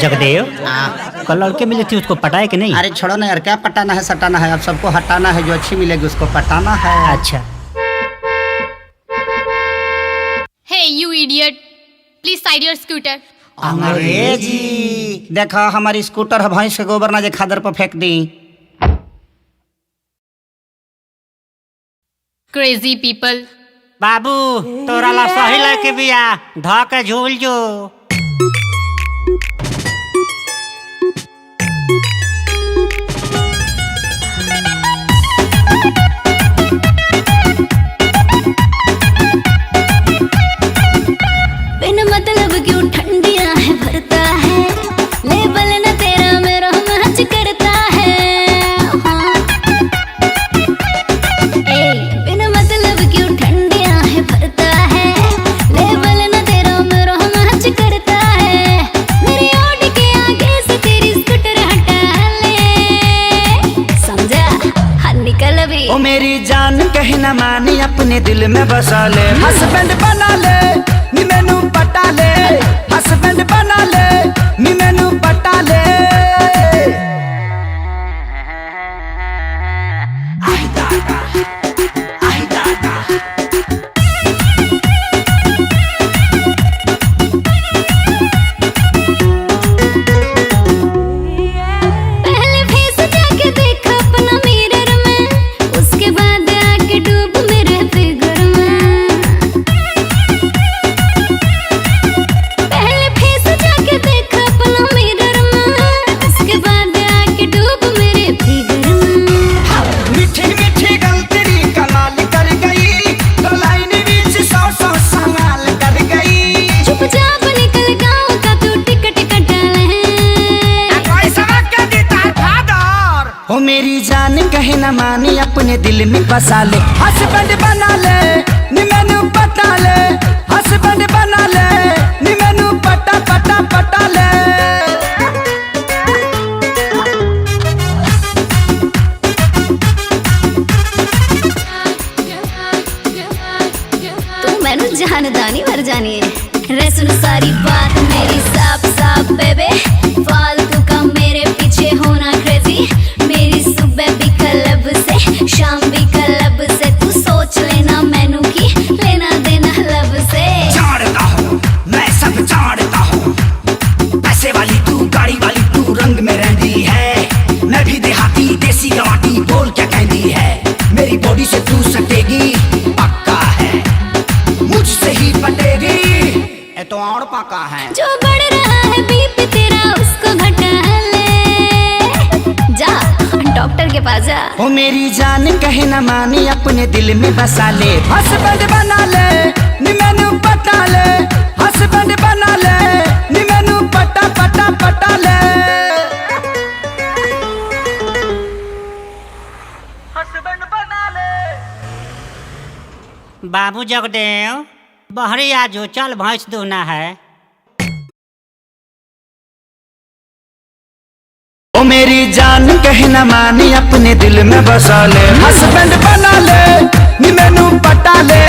जगदेव, कल लड़के मिली थी, उसको पटाए कि नहीं? अरे छोड़ो ना यार, क्या पटाना है सटाना है, अब सबको हटाना है, जो अच्छी मिलेगी उसको पटाना है। अच्छा। Hey you idiot! Please side your scooter. अंग्रेजी देखा, हमारी स्कूटर है, भैंस के गोबर ना जे खादर पर फेंक दी। Crazy people. बाबू, तोरा ला सही लड़के बिया, धा के झूल जो। बिन मतलब क्यों ठंडियां है भरता है, लेबल न तेरा मेरा मैच करता है। बिन मतलब क्यों ठंडियां है भरता है, लेबल न तेरा मेरा मैच करता है। मेरी ऑडी के आगे से तेरी स्कूटर हटा ले, समझा? हाँ निकल भी। ओ मेरी जान कहीं ना मानी, अपने दिल में बसा ले, हस्बैंड बना ले, नी मैनू पटा ले, हस्बैंड बना ले, नी मैनू पटा ले। आई दादा, आई दादा। पहले फेस जाके देख अपना मिरर में, उसके बाद आके डूब मेरे फिगर में। पहले फेस जाके देख अपना मिरर में, उसके बाद आके डूब मेरे फिगर में। मीठी मीठी गल तेरी कमाल कर गई, तो लाइन बीच सौ सौ सवाल कर गई। चुपचाप निकल गाँव का तू टिकट कटा ले। हो मेरी जान कहे न मानी, अपने दिल में बसा ले, हस्बैंड बना ले, नी मैनू पटा ले, हस्बैंड बना ले, नी मैनू पटा पटा पटा ले। तू मैनू जानदानी मर जानी है रे, सुन सारी बात मेरी साफ साफ बेबे, फालतू का मेरे पीछे होना क्रेजी। मेरी सुबह भी क्लब से, शाम भी क्लब से, तू सोच लेना मैनू की लेना देना लब से। जानता हूँ मैं सब जानता हूँ, पैसे वाली तू, गाड़ी वाली तू, रंग में रहती है, मैं भी देहाती देसी गवाटी, बोल क्या कहती है। मेरी बॉडी से तू सटेगी पक्का है, मुझसे ही पटेगी, ये तो और पक्का है। जो बढ़ रहा है बीपी तेरा उसको घटा ले, जा डॉक्टर के पास जा। ओ मेरी जान कहे न मानी, अपने दिल में बसा ले, हस्बैंड बना ले, नी मैनू पटा ले, हस्बैंड बना ले, नी मैनू पटा पटा पटा ले। हस्बैंड बना ले। बाबू जगदेव, बहरी आजो, चल भैंस दूना है। ओ मेरी जान कहे न मानी, अपने दिल में बसा ले, हस्बैंड बना ले, नी मैनू पटा ले,